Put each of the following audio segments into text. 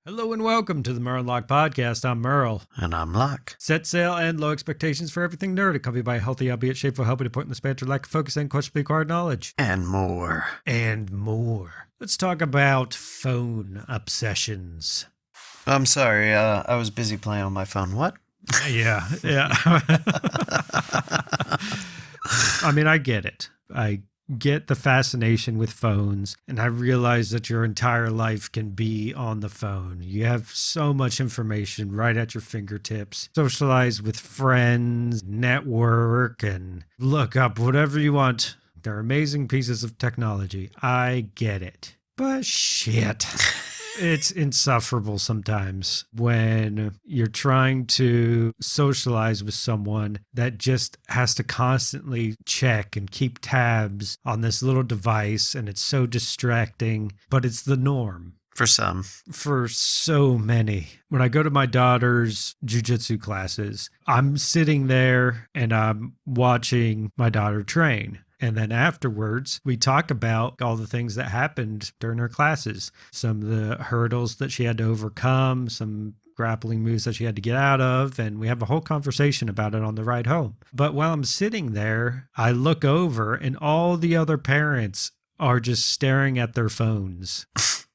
Hello and welcome to the Merle and Locke podcast. I'm Merle. And I'm Locke. Set sail and low expectations for everything nerd, accompanied by a healthy, albeit shameful, helping to point in the span to lack of focus and questionably acquired knowledge. And more. And more. Let's talk about phone obsessions. I'm sorry, I was busy playing on my phone. What? Yeah. I mean, I get it. I get the fascination with phones, and I realize that your entire life can be on the phone. You have so much information right at your fingertips. Socialize with friends, network, and look up whatever you want. They're amazing pieces of technology. I get it. But shit. It's insufferable sometimes when you're trying to socialize with someone that just has to constantly check and keep tabs on this little device, and it's so distracting, but it's the norm. For some. For so many. When I go to my daughter's jiu-jitsu classes, I'm sitting there and I'm watching my daughter train. And then afterwards, we talk about all the things that happened during her classes, some of the hurdles that she had to overcome, some grappling moves that she had to get out of, and we have a whole conversation about it on the ride home. But while I'm sitting there, I look over and all the other parents are just staring at their phones,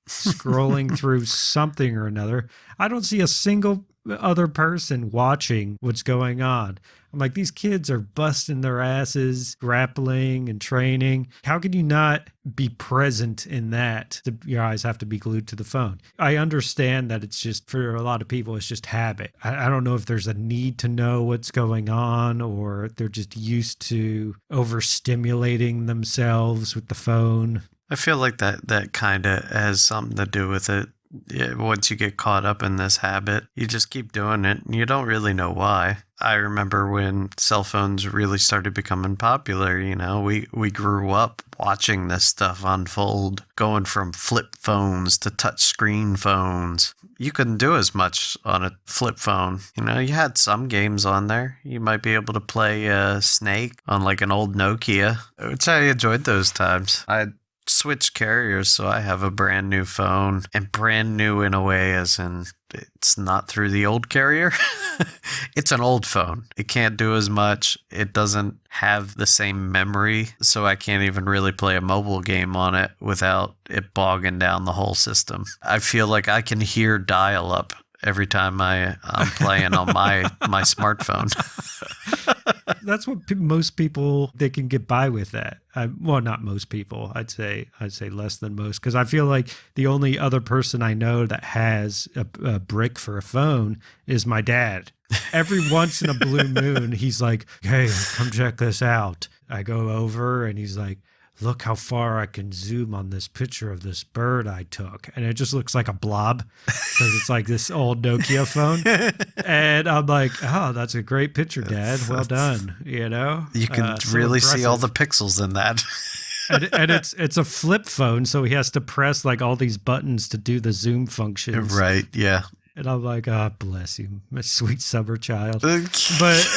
scrolling through something or another. I don't see a single other person watching what's going on. I'm like, these kids are busting their asses, grappling and training. How can you not be present in that? Your eyes have to be glued to the phone. I understand that it's just, for a lot of people, it's just habit. I don't know if there's a need to know what's going on, or they're just used to overstimulating themselves with the phone. I feel like that kind of has something to do with it. Yeah, once you get caught up in this habit, you just keep doing it and you don't really know why. I remember when cell phones really started becoming popular, we grew up watching this stuff unfold, going from flip phones to touch screen phones. You couldn't do as much on a flip phone. You had some games on there. You might be able to play Snake on like an old Nokia, which I enjoyed those times. I switched carriers, so I have a brand new phone, and brand new in a way as in it's not through the old carrier. It's an old phone. It can't do as much. It doesn't have the same memory, so I can't even really play a mobile game on it without it bogging down the whole system. I feel like I can hear dial-up every time I'm playing on my smartphone. That's what most people, they can get by with that. Well, not most people. I'd say less than most, because I feel like the only other person I know that has a brick for a phone is my dad. Every once in a blue moon, he's like, "Hey, come check this out." I go over and he's like, "Look how far I can zoom on this picture of this bird I took." And it just looks like a blob because it's like this old Nokia phone. And I'm like, "Oh, that's a great picture, Dad. Well done." You can so really impressive. see all the pixels in that. and it's a flip phone, so he has to press like all these buttons to do the zoom functions. Right, yeah. And I'm like, "Oh, bless you, my sweet summer child." But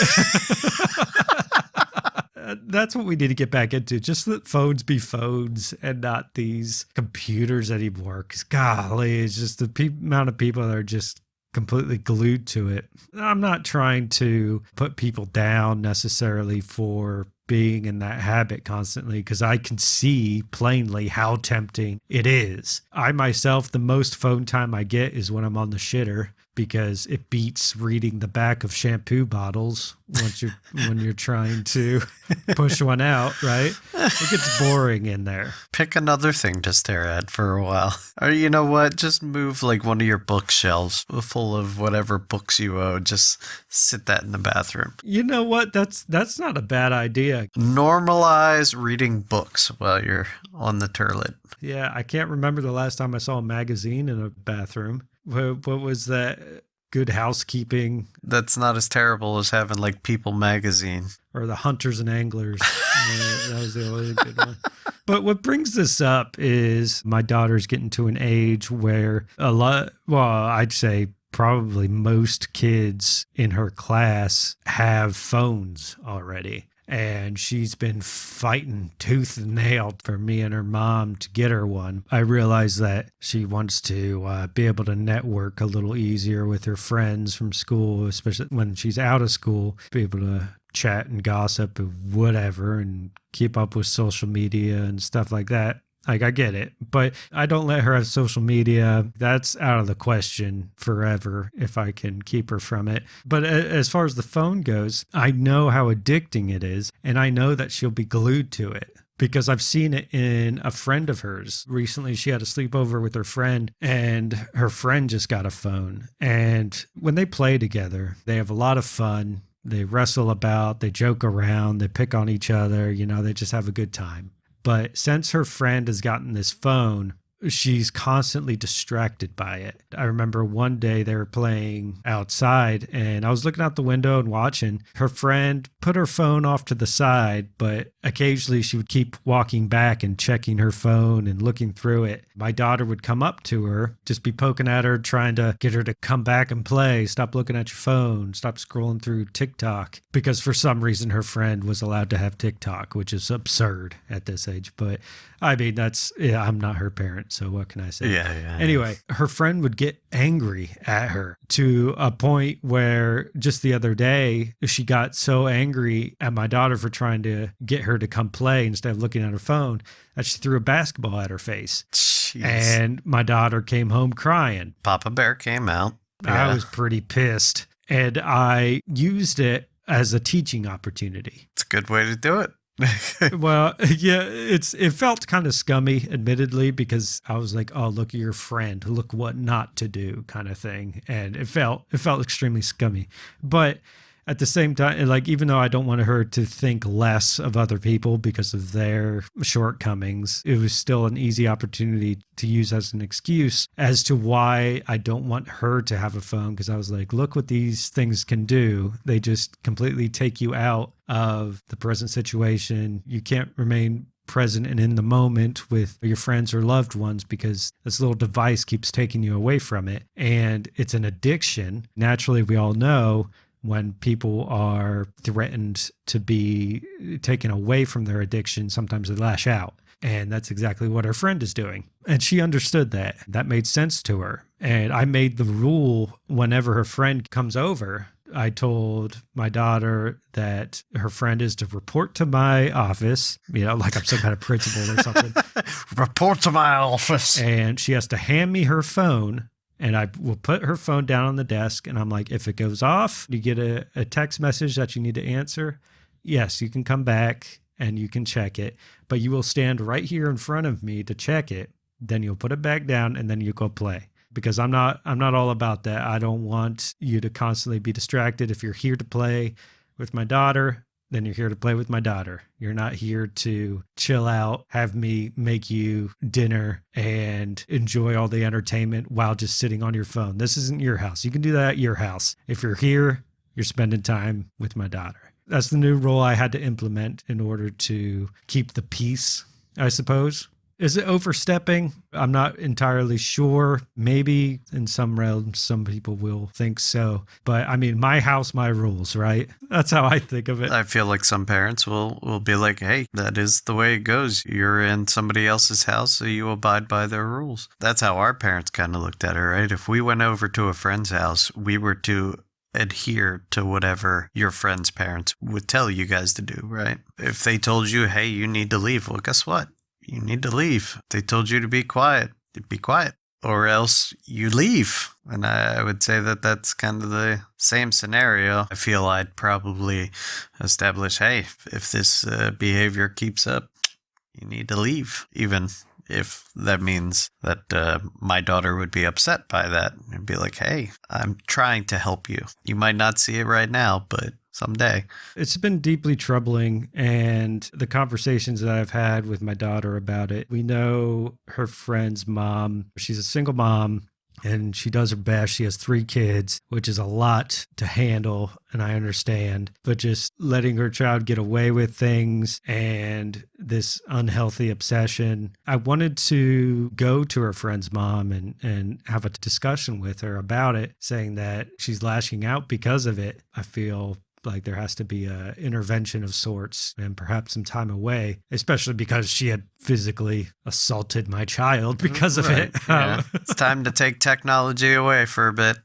that's what we need to get back into. Just let phones be phones and not these computers anymore. Because golly, it's just the amount of people that are just completely glued to it. I'm not trying to put people down necessarily for being in that habit constantly, because I can see plainly how tempting it is. I myself, the most phone time I get is when I'm on the shitter, because it beats reading the back of shampoo bottles when you're trying to push one out, right? It gets boring in there. Pick another thing to stare at for a while. Or you know what? Just move like one of your bookshelves full of whatever books you own. Just sit that in the bathroom. You know what? That's not a bad idea. Normalize reading books while you're on the toilet. Yeah, I can't remember the last time I saw a magazine in a bathroom. What was that? Good Housekeeping. That's not as terrible as having like People magazine. Or the Hunters and Anglers. That was the only good one. But what brings this up is my daughter's getting to an age where I'd say probably most kids in her class have phones already. and she's been fighting tooth and nail for me and her mom to get her one. I realize that she wants to be able to network a little easier with her friends from school, especially when she's out of school, be able to chat and gossip and whatever and keep up with social media and stuff like that. Like, I get it, but I don't let her have social media. That's out of the question forever if I can keep her from it. But as far as the phone goes, I know how addicting it is, and I know that she'll be glued to it because I've seen it in a friend of hers. Recently, she had a sleepover with her friend, and her friend just got a phone. And when they play together, they have a lot of fun. They wrestle about, they joke around, they pick on each other, they just have a good time. But since her friend has gotten this phone, she's constantly distracted by it. I remember one day they were playing outside and I was looking out the window and watching. Her friend put her phone off to the side, but occasionally she would keep walking back and checking her phone and looking through it. My daughter would come up to her, just be poking at her, trying to get her to come back and play. Stop looking at your phone. Stop scrolling through TikTok. Because for some reason her friend was allowed to have TikTok, which is absurd at this age. But I mean, I'm not her parent, so what can I say? Yeah. Anyway, her friend would get angry at her to a point where just the other day, she got so angry at my daughter for trying to get her to come play instead of looking at her phone that she threw a basketball at her face. Jeez. And my daughter came home crying. Papa Bear came out. I was pretty pissed. And I used it as a teaching opportunity. It's a good way to do it. Well, yeah, it felt kind of scummy, admittedly, because I was like, "Oh, look at your friend, look what not to do," kind of thing, and it felt extremely scummy. But at the same time, like, even though I don't want her to think less of other people because of their shortcomings, it was still an easy opportunity to use as an excuse as to why I don't want her to have a phone. Because I was like, look what these things can do. They just completely take you out of the present situation. You can't remain present and in the moment with your friends or loved ones because this little device keeps taking you away from it. And it's an addiction. Naturally, we all know when people are threatened to be taken away from their addiction, sometimes they lash out. And that's exactly what her friend is doing. And she understood that. That made sense to her. And I made the rule whenever her friend comes over, I told my daughter that her friend is to report to my office, like I'm some kind of principal or something. Report to my office. And she has to hand me her phone. And I will put her phone down on the desk. And I'm like, if it goes off, you get a text message that you need to answer. Yes, you can come back and you can check it. But you will stand right here in front of me to check it. Then you'll put it back down and then you go play. Because I'm not all about that. I don't want you to constantly be distracted. If you're here to play with my daughter, then you're here to play with my daughter. You're not here to chill out, have me make you dinner and enjoy all the entertainment while just sitting on your phone. This isn't your house. You can do that at your house. If you're here, you're spending time with my daughter. That's the new rule I had to implement in order to keep the peace, I suppose. Is it overstepping? I'm not entirely sure. Maybe in some realms, some people will think so. But I mean, my house, my rules, right? That's how I think of it. I feel like some parents will be like, hey, that is the way it goes. You're in somebody else's house, so you abide by their rules. That's how our parents kind of looked at it, right? If we went over to a friend's house, we were to adhere to whatever your friend's parents would tell you guys to do, right? If they told you, hey, you need to leave, well, guess what? You need to leave. They told you to be quiet. Be quiet. Or else you leave. And I would say that that's kind of the same scenario. I feel I'd probably establish, hey, if this behavior keeps up, you need to leave. Even if that means that my daughter would be upset by that and be like, hey, I'm trying to help you. You might not see it right now, but someday. It's been deeply troubling, and the conversations that I've had with my daughter about it, we know her friend's mom. She's a single mom, and she does her best. She has 3 kids, which is a lot to handle, and I understand. But just letting her child get away with things and this unhealthy obsession, I wanted to go to her friend's mom and have a discussion with her about it, saying that she's lashing out because of it. I feel Like there has to be a intervention of sorts and perhaps some time away, especially because she had physically assaulted my child because of it. Yeah. It's time to take technology away for a bit.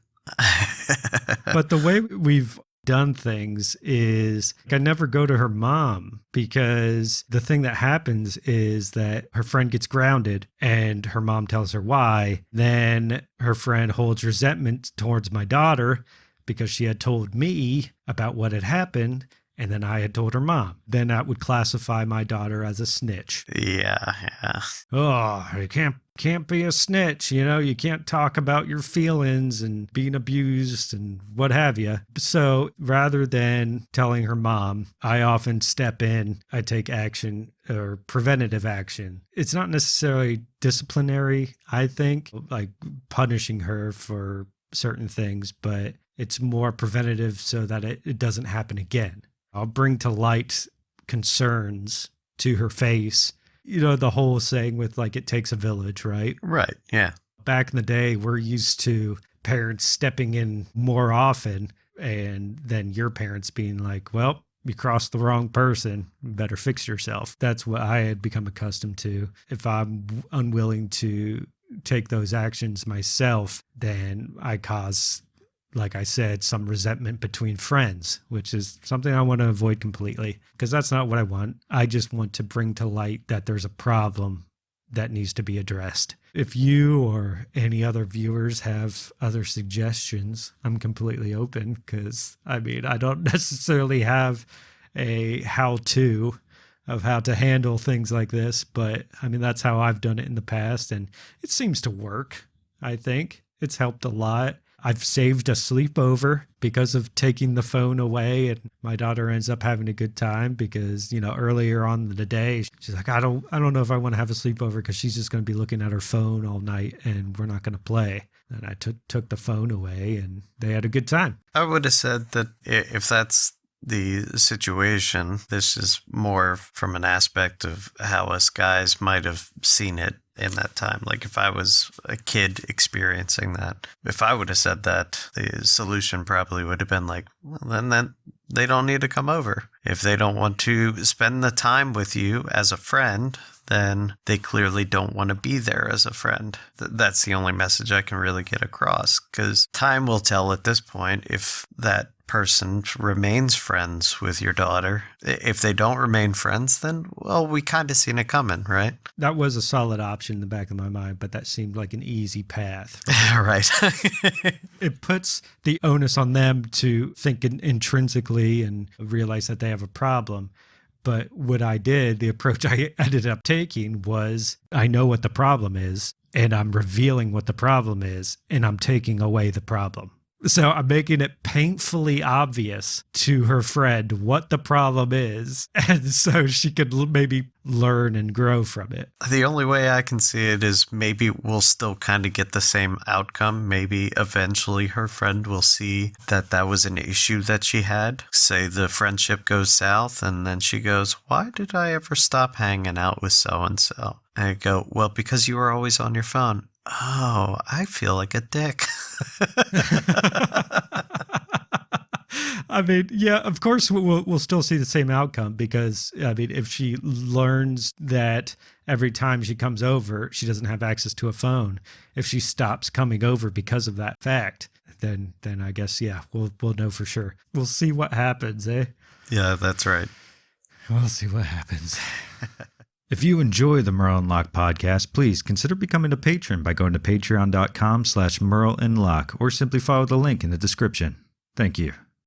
But the way we've done things is I never go to her mom, because the thing that happens is that her friend gets grounded and her mom tells her why. Then her friend holds resentment towards my daughter because she had told me about what had happened, and then I had told her mom. Then that would classify my daughter as a snitch. Yeah. Oh, you can't be a snitch, you can't talk about your feelings and being abused and what have you. So rather than telling her mom, I often step in, I take action or preventative action. It's not necessarily disciplinary, I think, like punishing her for certain things, but it's more preventative so that it doesn't happen again. I'll bring to light concerns to her face. The whole saying with like, it takes a village, right? Right. Yeah. Back in the day, we're used to parents stepping in more often, and then your parents being like, well, you crossed the wrong person, you better fix yourself. That's what I had become accustomed to. If I'm unwilling to take those actions myself, then I cause, like I said, some resentment between friends, which is something I want to avoid completely, because that's not what I want. I just want to bring to light that there's a problem that needs to be addressed. If you or any other viewers have other suggestions, I'm completely open, because I don't necessarily have a how-to of how to handle things like this, but that's how I've done it in the past, and it seems to work. I think it's helped a lot. I've saved a sleepover because of taking the phone away, and my daughter ends up having a good time because, earlier on in the day, she's like, I don't know if I want to have a sleepover because she's just going to be looking at her phone all night and we're not going to play. And I took the phone away and they had a good time. I would have said that if that's the situation, this is more from an aspect of how us guys might have seen it in that time. Like if I was a kid experiencing that, if I would have said that, the solution probably would have been like, well, then they don't need to come over. If they don't want to spend the time with you as a friend, then they clearly don't want to be there as a friend. That's the only message I can really get across, because time will tell at this point if that person remains friends with your daughter. If they don't remain friends, then, well, we kind of seen it coming, right? That was a solid option in the back of my mind, but that seemed like an easy path. Right. It puts the onus on them to think intrinsically and realize that they have a problem. But what I did, the approach I ended up taking was, I know what the problem is, and I'm revealing what the problem is, and I'm taking away the problem. So I'm making it painfully obvious to her friend what the problem is, and so she could maybe learn and grow from it. The only way I can see it is maybe we'll still kind of get the same outcome. Maybe eventually her friend will see that that was an issue that she had. Say the friendship goes south, and then she goes, why did I ever stop hanging out with so-and-so? And I go, well, because you were always on your phone. Oh, I feel like a dick. Yeah, of course we'll still see the same outcome, because if she learns that every time she comes over, she doesn't have access to a phone, if she stops coming over because of that fact, then I guess, yeah, we'll know for sure. We'll see what happens, eh? Yeah, that's right. We'll see what happens. If you enjoy the Merle and Locke podcast, please consider becoming a patron by going to patreon.com/MerleandLocke, or simply follow the link in the description. Thank you.